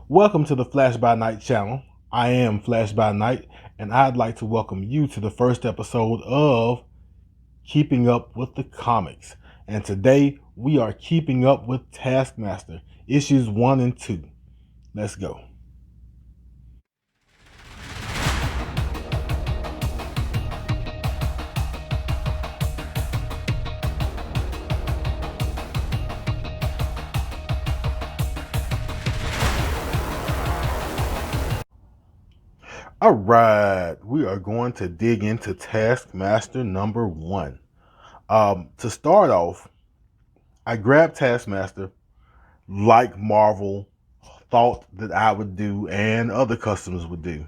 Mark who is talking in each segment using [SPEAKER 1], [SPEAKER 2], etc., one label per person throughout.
[SPEAKER 1] Welcome to the Flash by Night channel. I am Flash by Night, and I'd like to welcome you to the first episode of Keeping Up with the Comics. And today we are keeping up with Taskmaster, issues 1 and 2. Let's go. All right, we are going to dig into Taskmaster number 1. To start off, I grabbed Taskmaster like Marvel thought that I would do and other customers would do.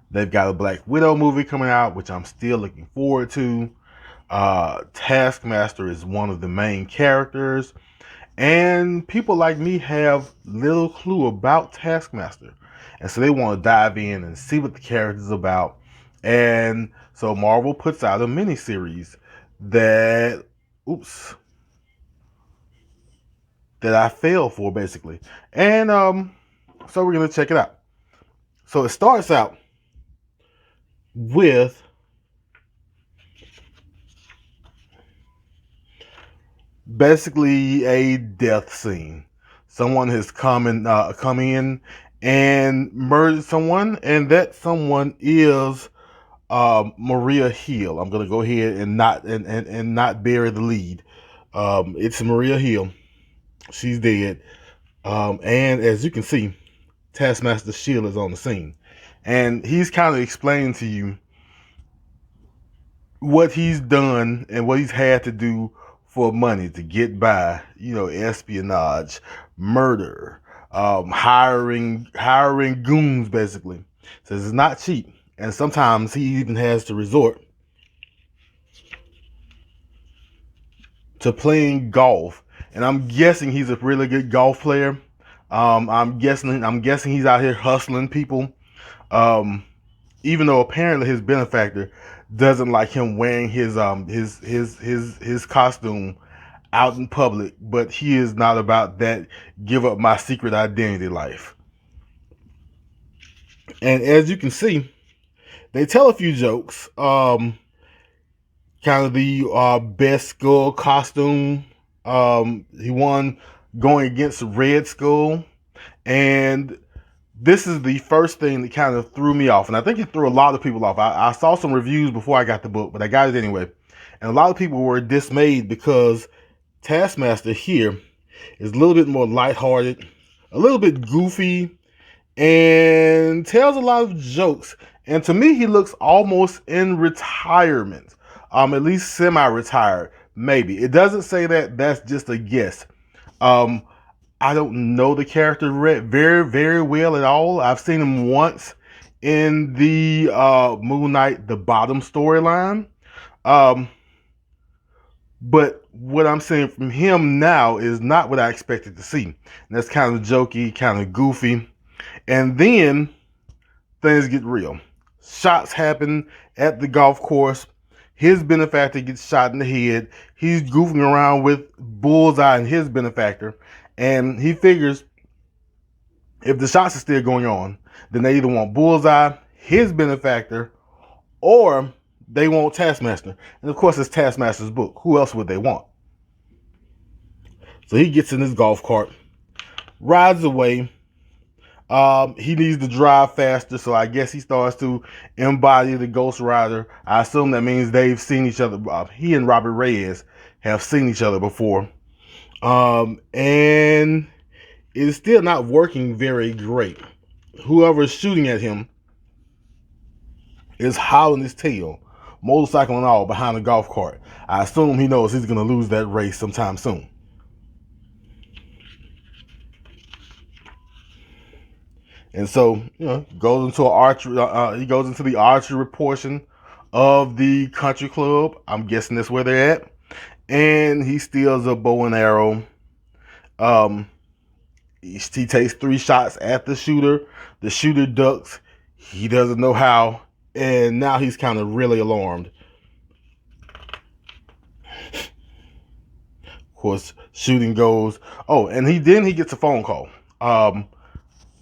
[SPEAKER 1] They've got a Black Widow movie coming out, which I'm still looking forward to. Taskmaster is one of the main characters, and people like me have little clue about Taskmaster, and so they want to dive in and see what the character is about. And so Marvel puts out a miniseries that, that I fell for basically, and so we're gonna check it out. So it starts out with basically a death scene. Someone has come in and murdered someone, and that someone is Maria Hill. I'm gonna go ahead and not bury the lead. It's Maria Hill. She's dead. And as you can see, Taskmaster Shield is on the scene, and he's kind of explaining to you what he's done and what he's had to do for money to get by. You know, espionage, murder, hiring goons, basically. Says it's not cheap, and sometimes he even has to resort to playing golf. And I'm guessing he's a really good golf player. I'm guessing he's out here hustling people. Even though apparently his benefactor doesn't like him wearing his costume out in public, but he is not about that give up my secret identity life. And as you can see, they tell a few jokes. Kind of the best Skull costume. He won going against Red Skull, and this is the first thing that kind of threw me off, and I think it threw a lot of people off. I saw some reviews before I got the book, but I got it anyway. And a lot of people were dismayed because Taskmaster here is a little bit more lighthearted, a little bit goofy, and tells a lot of jokes. And to me, he looks almost in retirement, at least semi-retired, maybe. It doesn't say that. That's just a guess. I don't know the character very, very well at all. I've seen him once in the Moon Knight, the Bottom storyline. But what I'm seeing from him now is not what I expected to see. And that's kind of jokey, kind of goofy. And then things get real. Shots happen at the golf course. His benefactor gets shot in the head. He's goofing around with Bullseye and his benefactor. And he figures if the shots are still going on, then they either want Bullseye, his benefactor, or they want Taskmaster. And of course, it's Taskmaster's book. Who else would they want? So he gets in his golf cart, rides away. He needs to drive faster, so I guess he starts to embody the Ghost Rider. I assume that means they've seen each other. He and Robert Reyes have seen each other before. And it is still not working very great. Whoever is shooting at him is howling his tail, motorcycle and all, behind the golf cart. I assume he knows he's going to lose that race sometime soon. And so, goes into he goes into the archery portion of the country club. I'm guessing that's where they're at. And he steals a bow and arrow. He takes 3 shots at the shooter. The shooter ducks. He doesn't know how. And now he's kind of really alarmed. Of course, shooting goes. Oh, and he gets a phone call.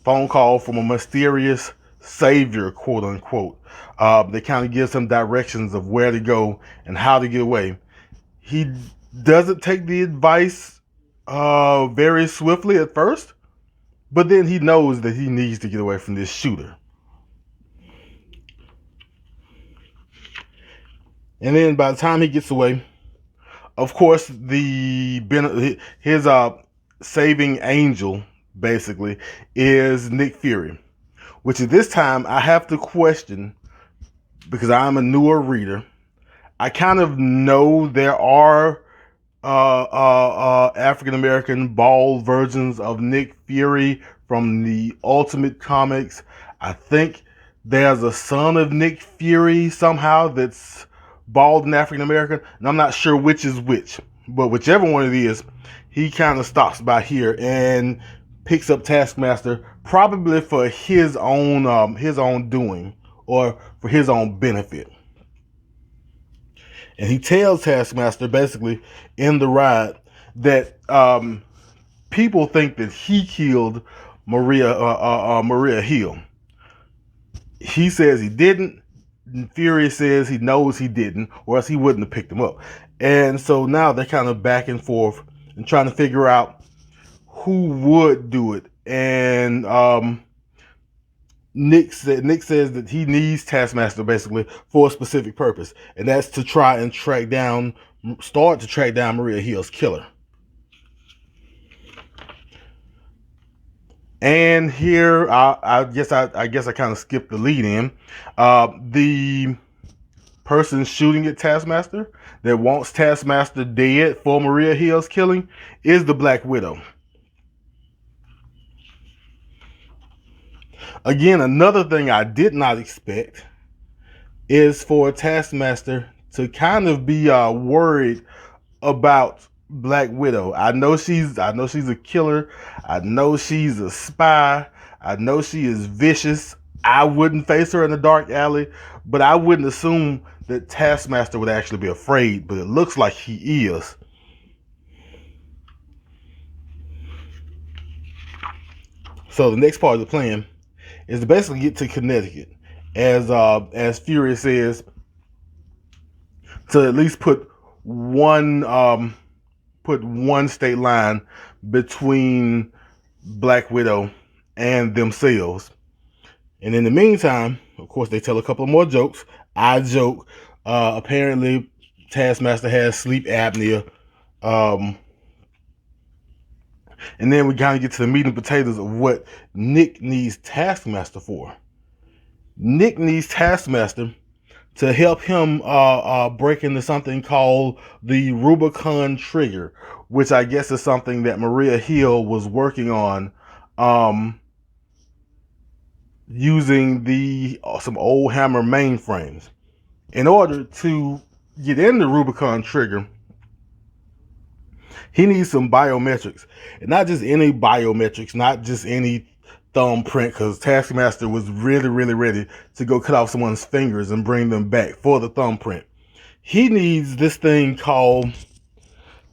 [SPEAKER 1] phone call from a mysterious savior, quote unquote. That kind of gives him directions of where to go and how to get away. He doesn't take the advice very swiftly at first, but then he knows that he needs to get away from this shooter. And then by the time he gets away, of course, his saving angel basically is Nick Fury, which at this time I have to question because I'm a newer reader. I kind of know there are African American bald versions of Nick Fury from the Ultimate Comics. I think there's a son of Nick Fury somehow that's bald and African American, and I'm not sure which is which. But whichever one it is, he kind of stops by here and picks up Taskmaster, probably for his own doing or for his own benefit. And he tells Taskmaster basically in the ride that people think that he killed Maria Hill. He says he didn't. Fury says he knows he didn't, or else he wouldn't have picked him up. And so now they're kind of back and forth and trying to figure out who would do it. And Nick says that he needs Taskmaster basically for a specific purpose, and that's to try and start to track down Maria Hill's killer. And here, I guess I kind of skipped the lead in. The person shooting at Taskmaster that wants Taskmaster dead for Maria Hill's killing is the Black Widow. Again, another thing I did not expect is for Taskmaster to kind of be worried about Black Widow. I know she's a killer. I know she's a spy. I know she is vicious. I wouldn't face her in a dark alley, but I wouldn't assume that Taskmaster would actually be afraid, but it looks like he is. So the next part of the plan is to basically get to Connecticut, as Fury says, to at least put one state line between Black Widow and themselves. And in the meantime, of course, they tell a couple more jokes. I joke, apparently Taskmaster has sleep apnea. And then we kind of get to the meat and potatoes of what Nick needs Taskmaster for. Nick needs Taskmaster to help him break into something called the Rubicon Trigger, which I guess is something that Maria Hill was working on using some old Hammer mainframes. In order to get in the Rubicon Trigger, he needs some biometrics, and not just any biometrics, not just any thumbprint, because Taskmaster was really, really ready to go cut off someone's fingers and bring them back for the thumbprint. He needs this thing called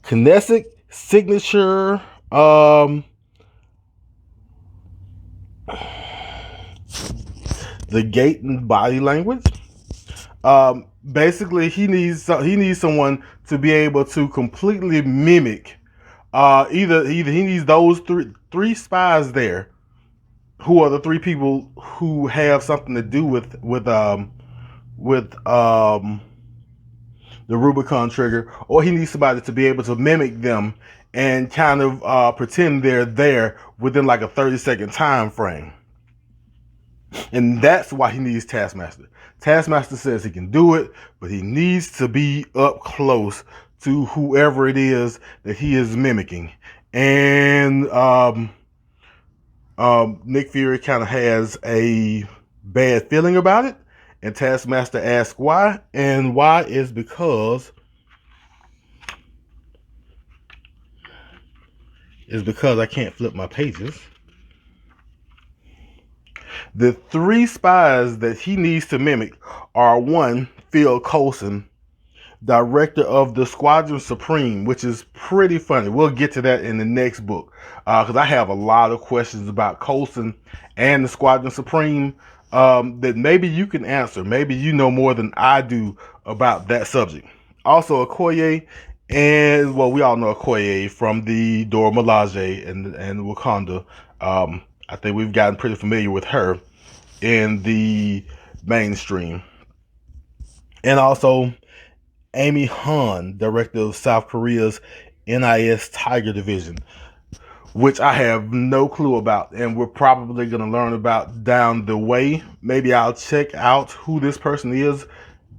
[SPEAKER 1] kinetic signature, the gait and body language. Basically, he needs someone to be able to completely mimic. Either he needs those three spies there, who are the three people who have something to do with the Rubicon Trigger, or he needs somebody to be able to mimic them and kind of pretend they're there within like a 30-second time frame. And that's why he needs Taskmaster. Taskmaster says he can do it, but he needs to be up close to whoever it is that he is mimicking. And Nick Fury kind of has a bad feeling about it. And Taskmaster asks why. And why is because I can't flip my pages. The three spies that he needs to mimic are: one, Phil Coulson, director of the Squadron Supreme, which is pretty funny. We'll get to that in the next book because I have a lot of questions about Coulson and the Squadron Supreme that maybe you can answer. Maybe you know more than I do about that subject. Also, Okoye, and well, we all know Okoye from the Dora Milaje and Wakanda. I think we've gotten pretty familiar with her in the mainstream. And also Amy Han, director of South Korea's NIS Tiger Division, which I have no clue about, and we're probably going to learn about down the way. Maybe I'll check out who this person is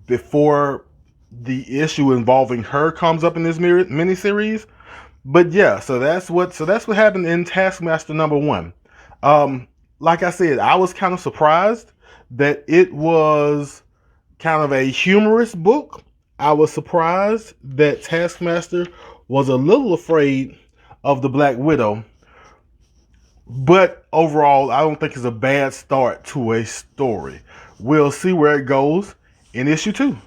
[SPEAKER 1] before the issue involving her comes up in this miniseries. But yeah, so that's what happened in Taskmaster #1. Like I said, I was kind of surprised that it was kind of a humorous book. I was surprised that Taskmaster was a little afraid of the Black Widow. But overall, I don't think it's a bad start to a story. We'll see where it goes in issue 2.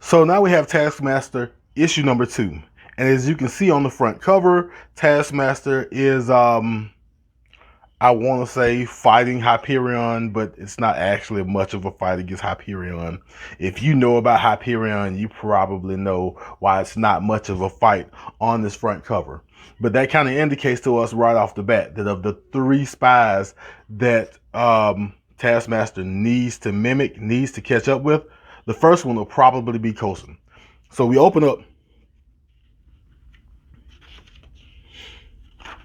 [SPEAKER 1] So now we have Taskmaster issue #2. And as you can see on the front cover, Taskmaster is I want to say fighting Hyperion, but it's not actually much of a fight against Hyperion. If you know about Hyperion, you probably know why it's not much of a fight on this front cover. But that kind of indicates to us right off the bat that of the 3 spies that Taskmaster needs to mimic, needs to catch up with, the first one will probably be Coulson. So we open up,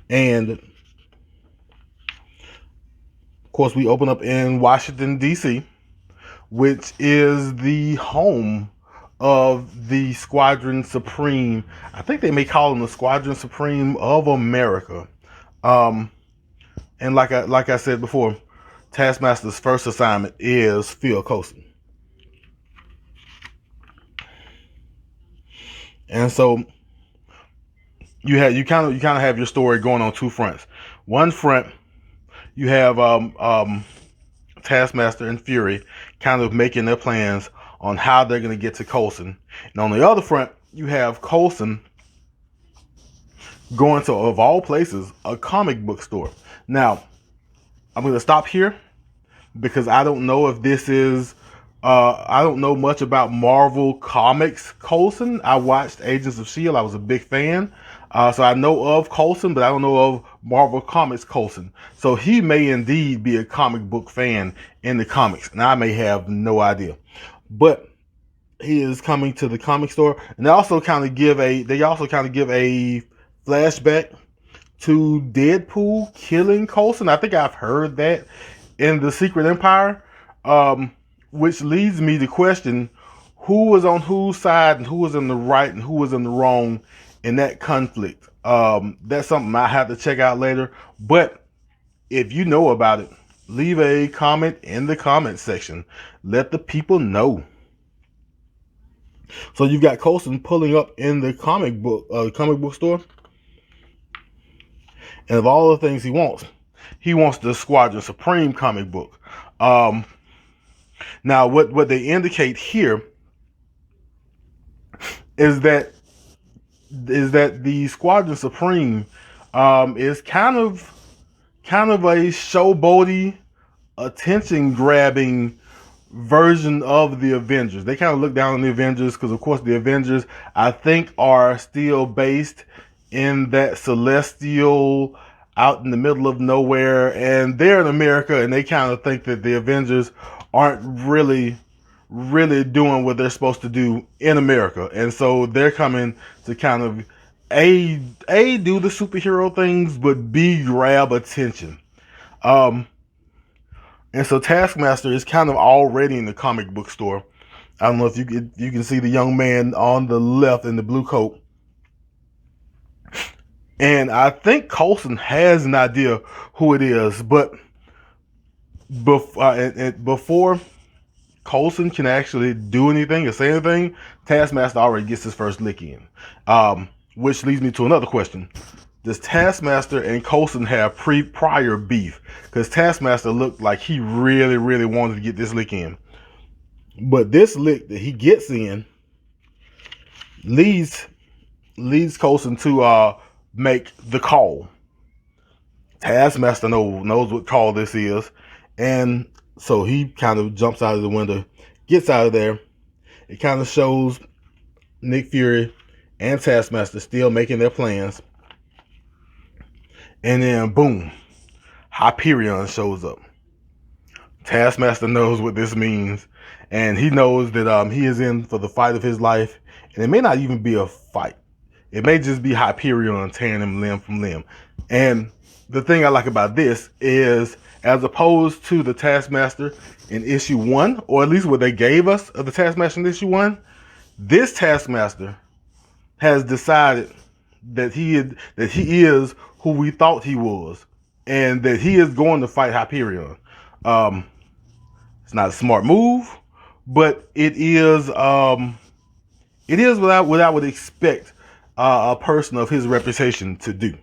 [SPEAKER 1] and of course we open up in Washington, D.C., which is the home of the Squadron Supreme. I think they may call them the Squadron Supreme of America. And like I said before, Taskmaster's first assignment is Phil Coulson. And so you kind of have your story going on 2 fronts. One front, you have Taskmaster and Fury kind of making their plans on how they're going to get to Coulson. And on the other front, you have Coulson going to, of all places, a comic book store. Now, I'm going to stop here because I don't know if this is I don't know much about Marvel Comics Coulson. I watched Agents of S.H.I.E.L.D. I was a big fan. So I know of Coulson, but I don't know of Marvel Comics Coulson. So he may indeed be a comic book fan in the comics, and I may have no idea. But he is coming to the comic store, and they also kind of give a flashback to Deadpool killing Coulson. I think I've heard that in the Secret Empire. Which leads me to question who was on whose side and who was in the right and who was in the wrong in that conflict. That's something I have to check out later. But if you know about it, leave a comment in the comment section. Let the people know. So you've got Coulson pulling up in the comic book store. And of all the things he wants the Squadron Supreme comic book. Now, what they indicate here is that the Squadron Supreme is kind of a showboaty, attention-grabbing version of the Avengers. They kind of look down on the Avengers because, of course, the Avengers, I think, are still based in that celestial out in the middle of nowhere, and they're in America, and they kind of think that the Avengers aren't really doing what they're supposed to do in America. And so they're coming to kind of A, do the superhero things, but B, grab attention. And so Taskmaster is kind of already in the comic book store. I don't know if you can see the young man on the left in the blue coat. And I think Coulson has an idea who it is, but before Coulson can actually do anything or say anything, Taskmaster already gets his first lick in. Which leads me to another question. Does Taskmaster and Coulson have prior beef? Because Taskmaster looked like he really wanted to get this lick in. But this lick that he gets in leads Coulson to make the call. Taskmaster knows what call this is, and so he kind of jumps out of the window, gets out of there. It kind of shows Nick Fury and Taskmaster still making their plans, and then boom, Hyperion shows up. Taskmaster knows what this means, and he knows that he is in for the fight of his life, and it may not even be a fight. It may just be Hyperion tearing him limb from limb. And the thing I like about this is, as opposed to the Taskmaster in issue 1, or at least what they gave us of the Taskmaster in issue 1, this Taskmaster has decided that he is who we thought he was, and that he is going to fight Hyperion. It's not a smart move, but it is what I would expect a person of his reputation to do.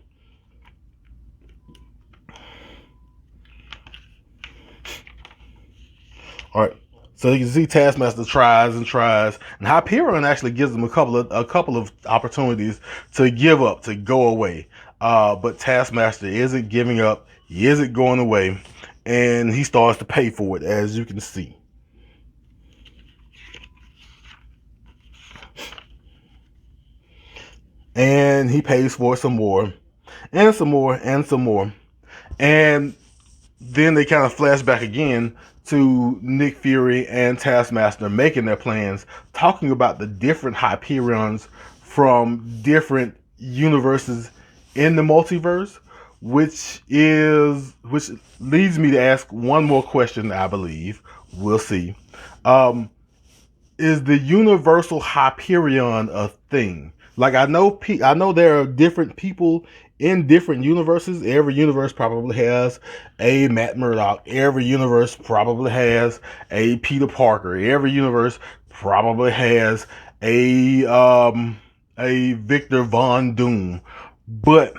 [SPEAKER 1] All right, so you can see Taskmaster tries and tries, and Hyperion actually gives him a couple of opportunities to give up, to go away. But Taskmaster isn't giving up. He isn't going away, and he starts to pay for it, as you can see. And he pays for some more, and some more, and some more. And then they kind of flash back again to Nick Fury and Taskmaster making their plans, talking about the different Hyperions from different universes in the multiverse, which leads me to ask one more question, I believe. We'll see. Is the universal Hyperion a thing? Like, I know there are different people in different universes. Every universe probably has a Matt Murdock. Every universe probably has a Peter Parker. Every universe probably has a Victor Von Doom. But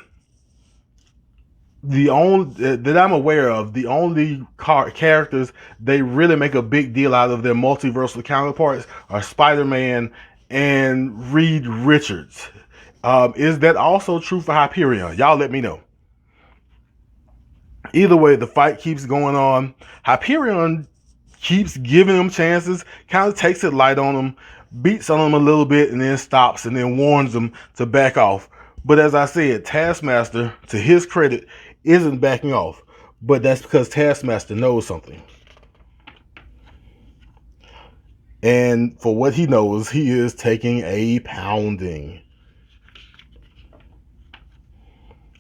[SPEAKER 1] the only that I'm aware of, the only characters they really make a big deal out of their multiversal counterparts are Spider-Man and Reed Richards. Is that also true for Hyperion? Y'all let me know. Either way, the fight keeps going on. Hyperion keeps giving them chances, kind of takes it light on them, beats on them a little bit, and then stops and then warns them to back off. But as I said, Taskmaster, to his credit, isn't backing off. But that's because Taskmaster knows something. And for what he knows, he is taking a pounding.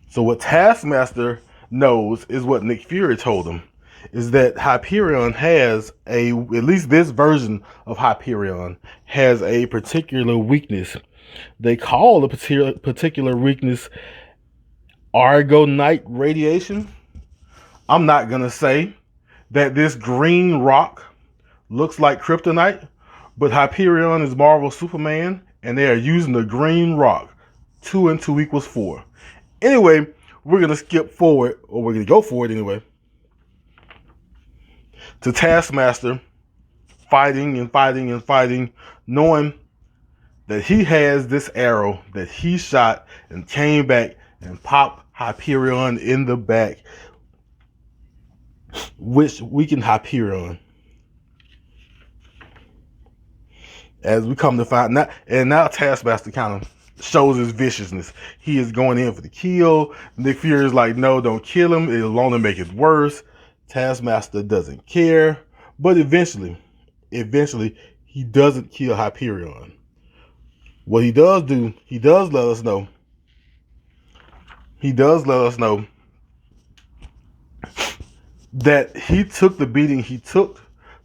[SPEAKER 1] So what Taskmaster knows is what Nick Fury told him, is that Hyperion has at least this version of Hyperion has a particular weakness. They call the particular weakness Argonite radiation. I'm not going to say that this green rock looks like kryptonite, but Hyperion is Marvel's Superman, and they are using the green rock. 2 and 2 equals 4. Anyway, we're going to skip forward, or we're going to go forward anyway, to Taskmaster fighting and fighting and fighting, knowing that he has this arrow that he shot and came back and popped Hyperion in the back, which weakened Hyperion. As we come to find out, and now Taskmaster kind of shows his viciousness. He is going in for the kill. Nick Fury is like, no, don't kill him. It'll only make it worse. Taskmaster doesn't care. But eventually, he doesn't kill Hyperion. What he does do, he does let us know that he took the beating he took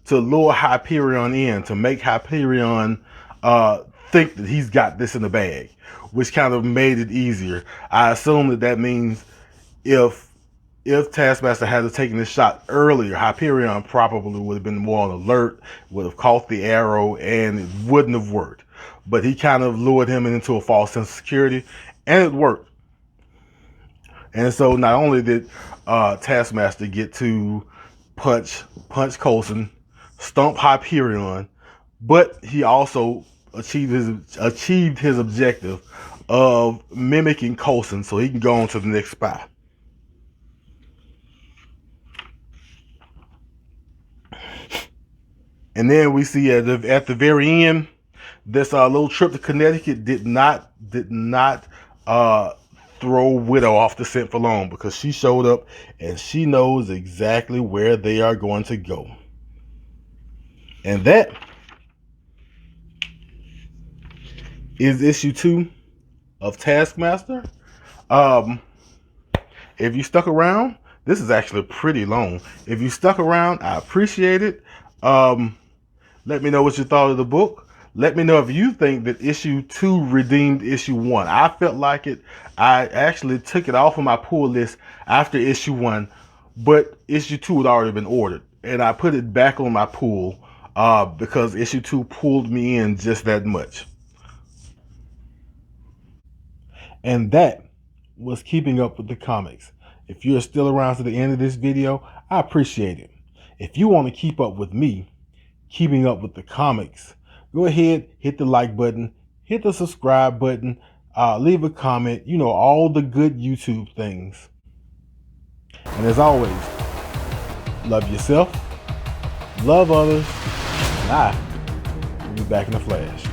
[SPEAKER 1] to lure Hyperion in, to make Hyperion think that he's got this in the bag, which kind of made it easier. I assume that means if Taskmaster had taken this shot earlier, Hyperion probably would have been more on alert, would have caught the arrow, and it wouldn't have worked. But he kind of lured him into a false sense of security, and it worked. And so not only did Taskmaster get to punch Coulson, stomp Hyperion, but he also achieved his objective of mimicking Coulson so he can go on to the next spy. And then we see at the very end, this little trip to Connecticut did not uh, throw Widow off the scent for long, because she showed up and she knows exactly where they are going to go. And that is issue 2 of Taskmaster. If you stuck around, this is actually pretty long. If you stuck around, I appreciate it. Let me know what you thought of the book. Let me know if you think that issue 2 redeemed issue 1. I felt like it. I actually took it off of my pull list after issue 1, but issue 2 had already been ordered, and I put it back on my pull because issue 2 pulled me in just that much. And that was Keeping Up with the Comics. If you're still around to the end of this video, I appreciate it. If you want to keep up with me, Keeping Up with the Comics, go ahead, hit the like button, hit the subscribe button, leave a comment, all the good YouTube things. And as always, love yourself, love others, and I will be back in a flash.